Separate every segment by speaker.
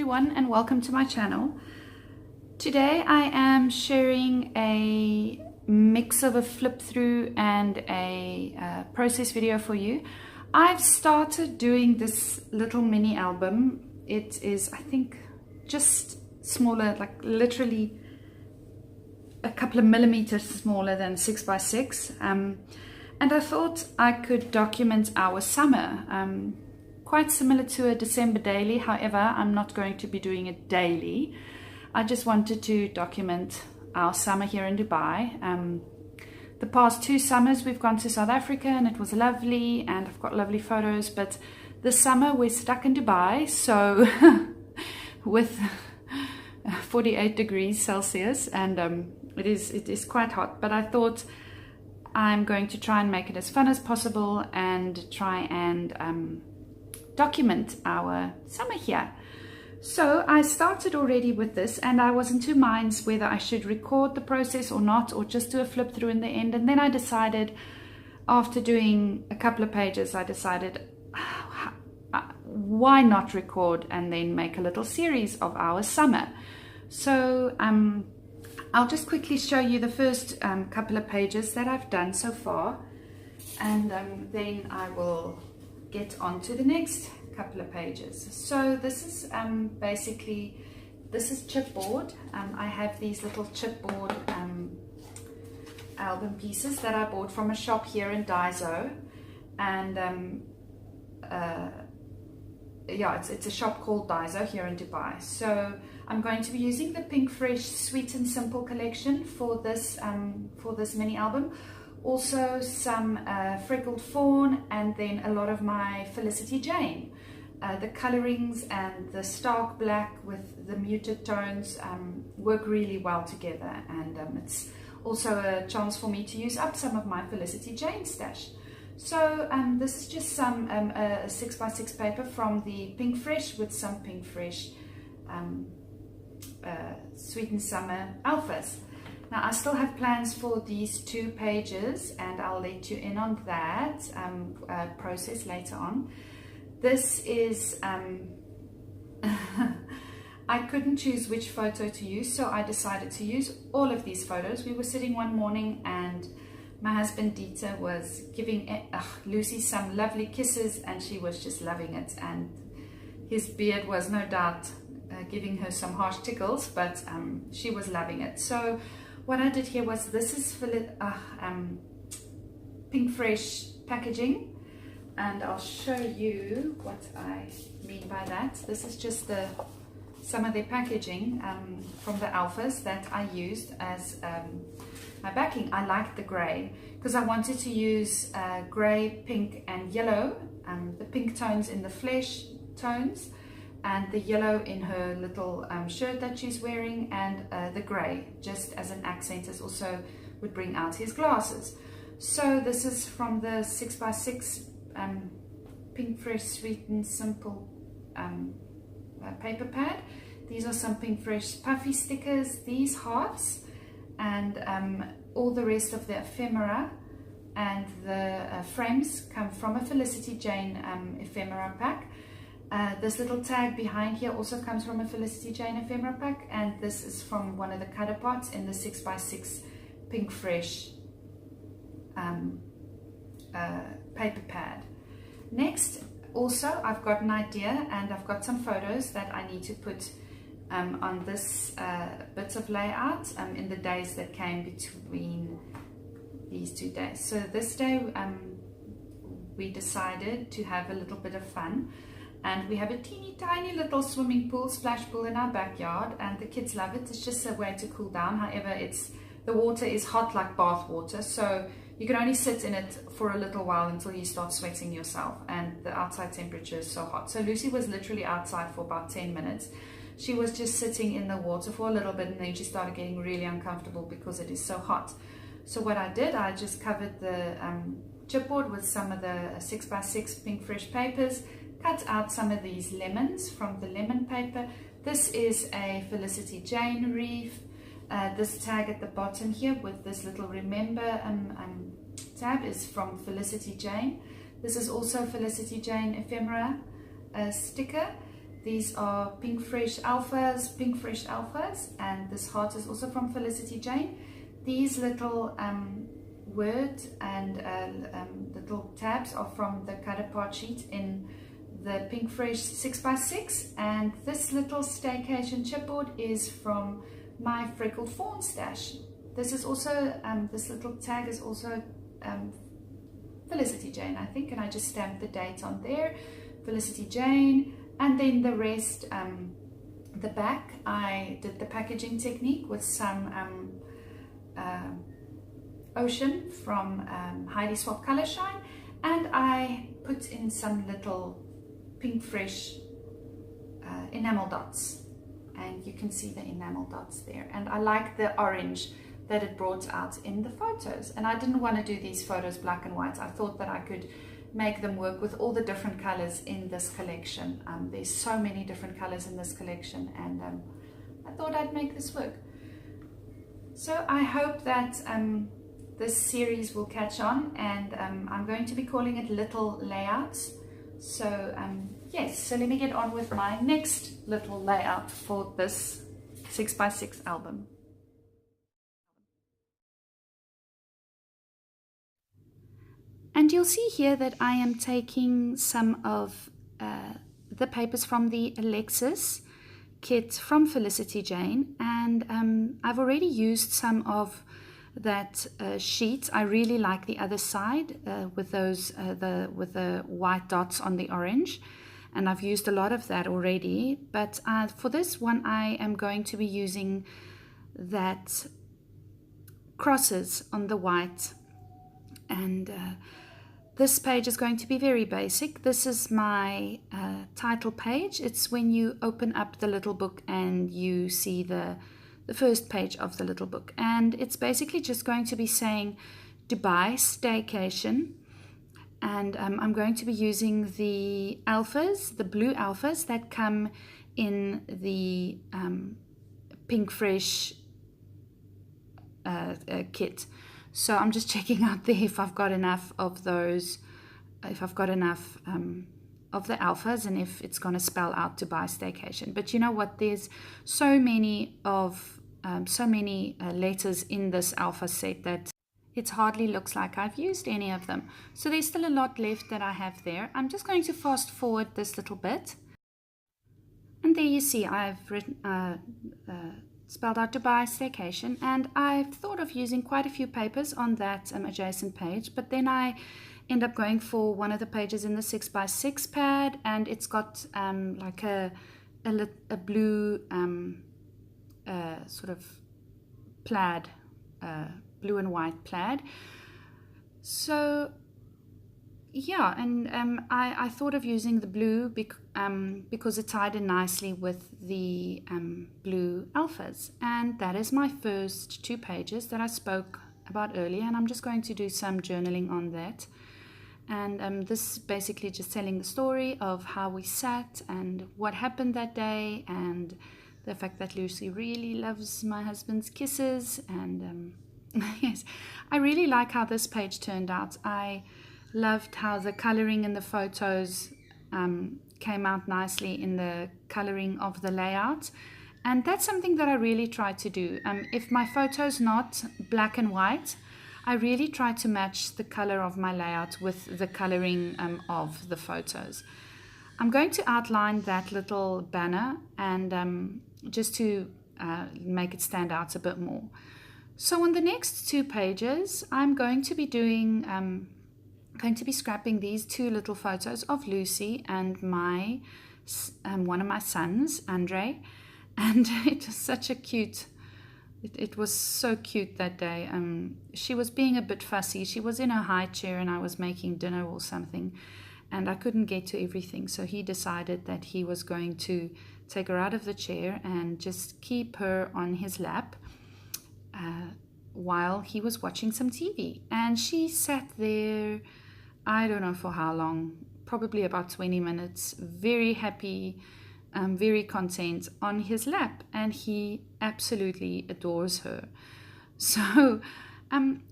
Speaker 1: everyone and welcome to my channel. Today I am sharing a mix of a flip through and a process video for you. I've started doing this little mini album. It is, I think, just smaller, like literally a couple of millimeters smaller than 6x6, and I thought I could document our summer. Quite similar to a December daily, however, I'm not going to be doing it daily. I just wanted to document our summer here in Dubai. The past 2 summers we've gone to South Africa and it was lovely and I've got lovely photos, but this summer we're stuck in Dubai, so with 48 degrees Celsius, and it is quite hot, but I thought I'm going to try and make it as fun as possible and try and document our summer here. So I started already with this and I was in 2 minds whether I should record the process or not, or just do a flip through in the end. And then I decided, after doing a couple of pages, I decided why not record and then make a little series of our summer. So I'll just quickly show you the first couple of pages that I've done so far, and then I will get on to the next couple of pages. So this is basically, this is chipboard. I have these little chipboard album pieces that I bought from a shop here in Daiso, and yeah, it's a shop called Daiso here in Dubai. So I'm going to be using the Pink Fresh Sweet and Simple collection for this mini album. Also some Freckled Fawn, and then a lot of my Felicity-Jane. The colorings and the stark black with the muted tones work really well together, and it's also a chance for me to use up some of my Felicity-Jane stash. So this is just some 6x6 paper from the Pink Fresh with some Pink Fresh Sweet and Summer alphas. Now I still have plans for these 2 pages and I'll let you in on that process later on. This is, I couldn't choose which photo to use, so I decided to use all of these photos. We were sitting one morning and my husband Dieter was giving Lucy some lovely kisses and she was just loving it, and his beard was no doubt giving her some harsh tickles, but she was loving it. So what I did here was, this is Pink Fresh packaging, and I'll show you what I mean by that. This is just some of their packaging from the alphas that I used as my backing. I liked the grey because I wanted to use grey, pink and yellow, the pink tones in the flesh tones and the yellow in her little shirt that she's wearing, and the grey just as an accent, as also would bring out his glasses. So this is from the 6x6 Pink Fresh Sweet and Simple paper pad. These are some Pink Fresh puffy stickers, these hearts, and all the rest of the ephemera and the frames come from a Felicity-Jane ephemera pack. This little tag behind here also comes from a Felicity-Jane ephemera pack, and this is from one of the cutter pots in the 6x6 Pink Fresh paper pad. Next, also I've got an idea and I've got some photos that I need to put on this bits of layout in the days that came between these 2 days. So this day we decided to have a little bit of fun, and we have a teeny tiny little swimming pool, splash pool in our backyard, and the kids love it. It's just a way to cool down. However, the water is hot like bath water, so you can only sit in it for a little while until you start sweating yourself, and the outside temperature is so hot. So Lucy was literally outside for about 10 minutes. She was just sitting in the water for a little bit, and then she started getting really uncomfortable because it is so hot. So what I did, I just covered the chipboard with some of the 6x6 Pink Fresh papers, cut out some of these lemons from the lemon paper. This is a Felicity-Jane wreath. This tag at the bottom here with this little remember tab is from Felicity-Jane. This is also Felicity-Jane ephemera sticker. These are Pink Fresh Alphas, and this heart is also from Felicity-Jane. These little word and little tabs are from the cut apart sheet in the Pink Fresh 6x6, and this little staycation chipboard is from my Freckled Fawn stash. This is also, this little tag is also Felicity-Jane, I think, and I just stamped the date on there, Felicity-Jane. And then the rest, the back, I did the packaging technique with some Ocean from Heidi Swap Color Shine, and I put in some little Pink Fresh enamel dots, and you can see the enamel dots there. And I like the orange that it brought out in the photos, and I didn't want to do these photos black and white. I thought that I could make them work with all the different colors in this collection. There's so many different colors in this collection, and I thought I'd make this work. So I hope that this series will catch on, and I'm going to be calling it Little Layouts. So yes, so let me get on with my next little layout for this 6x6 album. And you'll see here that I am taking some of the papers from the Alexis kit from Felicity-Jane, and I've already used some of that sheet. I really like the other side with those with the white dots on the orange, and I've used a lot of that already. But for this one, I am going to be using that crosses on the white, and this page is going to be very basic. This is my title page. It's when you open up the little book and you see the first page of the little book. And it's basically just going to be saying Dubai Staycation. And I'm going to be using the alphas, the blue alphas that come in the Pink Fresh kit. So I'm just checking out there if I've got enough of those, if I've got enough of the alphas, and if it's going to spell out Dubai Staycation. But you know what? There's so many of letters in this alpha set that it hardly looks like I've used any of them. So there's still a lot left that I have there. I'm just going to fast forward this little bit, and there you see I've written spelled out Dubai Staycation, and I've thought of using quite a few papers on that adjacent page, but then I end up going for one of the pages in the 6x6 pad, and it's got like a blue sort of plaid, blue and white plaid. So yeah, and I thought of using the blue because it tied in nicely with the blue alphas. And that is my first 2 pages that I spoke about earlier, and I'm just going to do some journaling on that. And this is basically just telling the story of how we sat and what happened that day, and the fact that Lucy really loves my husband's kisses. And yes, I really like how this page turned out. I loved how the coloring in the photos came out nicely in the coloring of the layout, and that's something that I really try to do. If my photo's not black and white, I really try to match the color of my layout with the coloring of the photos. I'm going to outline that little banner, and just to make it stand out a bit more. So on the next 2 pages, I'm going to be doing scrapping these 2 little photos of Lucy and my one of my sons, Andre, and it was such a cute. It was so cute that day. She was being a bit fussy. She was in a high chair and I was making dinner or something, and I couldn't get to everything. So he decided that he was going to take her out of the chair and just keep her on his lap while he was watching some TV. And she sat there, I don't know for how long, probably about 20 minutes, very happy, very content on his lap, and he absolutely adores her. So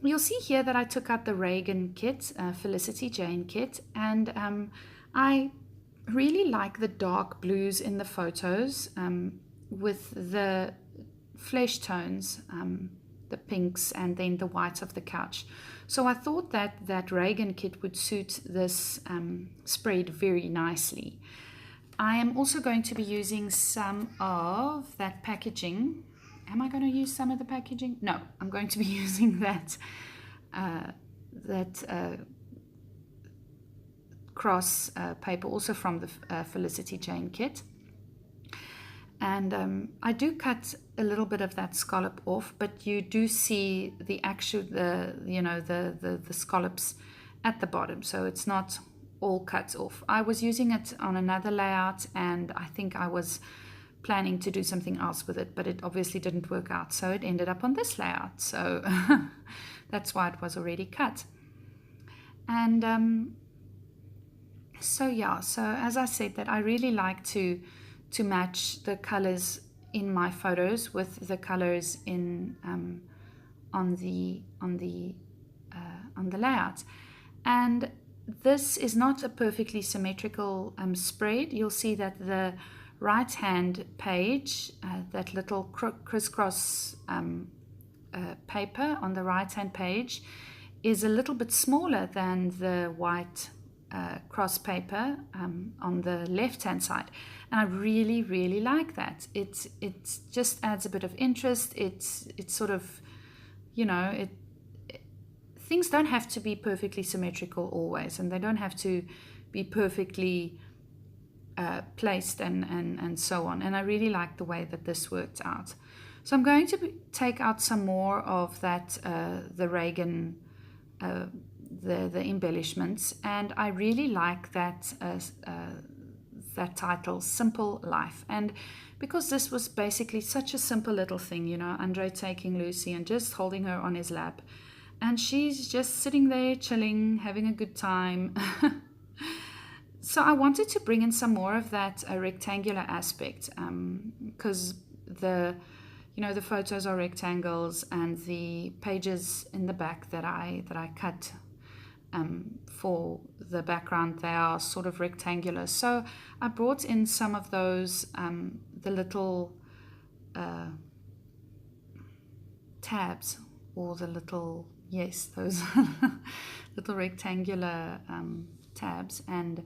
Speaker 1: you'll see here that I took out the Reagan kit, Felicity-Jane kit, and I really like the dark blues in the photos with the flesh tones, the pinks and then the white of the couch. So I thought that that Reagan kit would suit this spread very nicely. I am also going to be using some of that packaging. Am I going to use some of the packaging? No, I'm going to be using that cross paper, also from the Felicity-Jane kit. And I do cut a little bit of that scallop off, but you do see the actual, the scallops at the bottom, so it's not all cut off. I was using it on another layout, and I think I was planning to do something else with it, but it obviously didn't work out, so it ended up on this layout. So that's why it was already cut. And so yeah, so as I said, that I really like to match the colors in my photos with the colors in on the layout. And this is not a perfectly symmetrical spread. You'll see that the right hand page, that little crisscross paper on the right hand page, is a little bit smaller than the white cross paper on the left hand side, and I really like that. It just adds a bit of interest. It's sort of, things don't have to be perfectly symmetrical always, and they don't have to be perfectly placed and so on. And I really like the way that this worked out. So I'm going to take out some more of that the Reagan the embellishments, and I really like that that title, Simple Life. And because this was basically such a simple little thing, Andre taking Lucy and just holding her on his lap, and she's just sitting there chilling, having a good time. So I wanted to bring in some more of that rectangular aspect, because the photos are rectangles, and the pages in the back that I cut for the background, they are sort of rectangular. So I brought in some of those, the little tabs, or the little, yes, those little rectangular tabs, and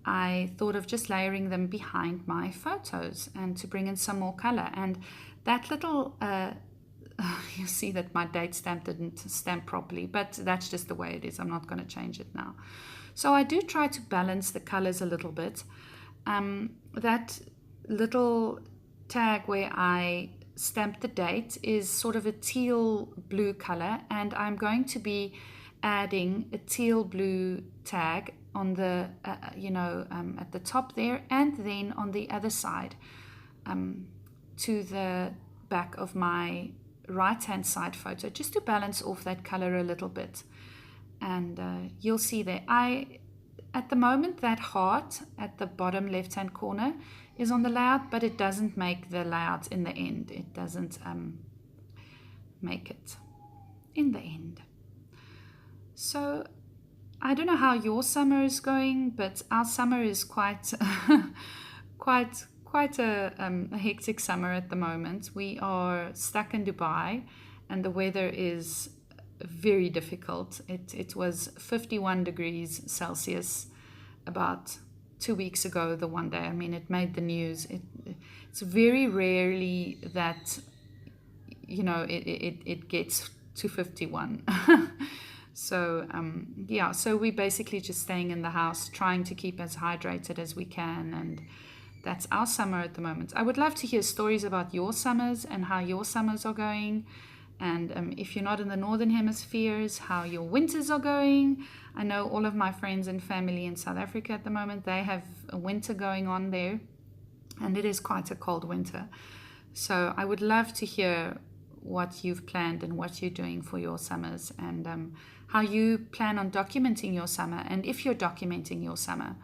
Speaker 1: I thought of just layering them behind my photos and to bring in some more color. And that little you see that my date stamp didn't stamp properly, but that's just the way it is. I'm not going to change it now. So I do try to balance the colors a little bit. That little tag where I stamped the date is sort of a teal blue color, and I'm going to be adding a teal blue tag on the at the top there, and then on the other side to the back of my right hand side photo, just to balance off that color a little bit. And you'll see there, at the moment, that heart at the bottom left hand corner is on the layout, but it doesn't make the layout in the end. It doesn't make it in the end. So I don't know how your summer is going, but our summer is quite quite a hectic summer at the moment. We are stuck in Dubai, and the weather is very difficult. It was 51 degrees Celsius about 2 weeks ago, the one day. I mean, it made the news. It's very rarely that, it gets to 51. So, so we're basically just staying in the house, trying to keep as hydrated as we can, and that's our summer at the moment. I would love to hear stories about your summers and how your summers are going. And if you're not in the northern hemispheres, how your winters are going. I know all of my friends and family in South Africa at the moment, they have a winter going on there, and it is quite a cold winter. So I would love to hear what you've planned and what you're doing for your summers, and how you plan on documenting your summer, and if you're documenting your summer.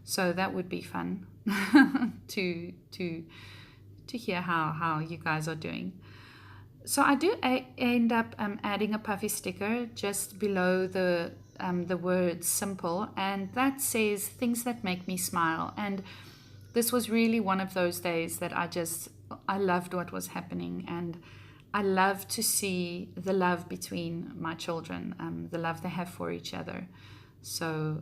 Speaker 1: So that would be fun to hear how you guys are doing. So I do end up adding a puffy sticker just below the word simple, and that says things that make me smile. And this was really one of those days that I loved what was happening, and I love to see the love between my children, the love they have for each other. So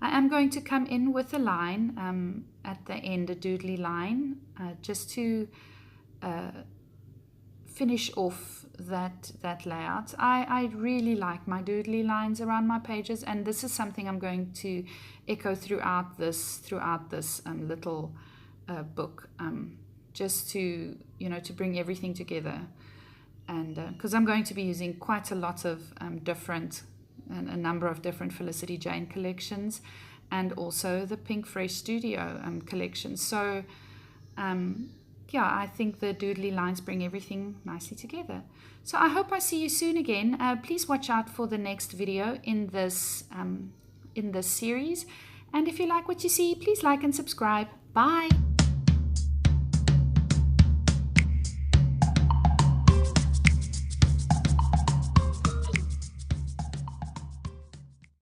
Speaker 1: I am going to come in with a line at the end, a doodly line, just to finish off that layout. I really like my doodly lines around my pages, and this is something I'm going to echo throughout this little book, just to to bring everything together. And because I'm going to be using quite a lot of a number of different Felicity-Jane collections, and also the Pink Fresh Studio collection. So yeah, I think the doodly lines bring everything nicely together. So I hope I see you soon again. Please watch out for the next video in this series. And if you like what you see, please like and subscribe. Bye.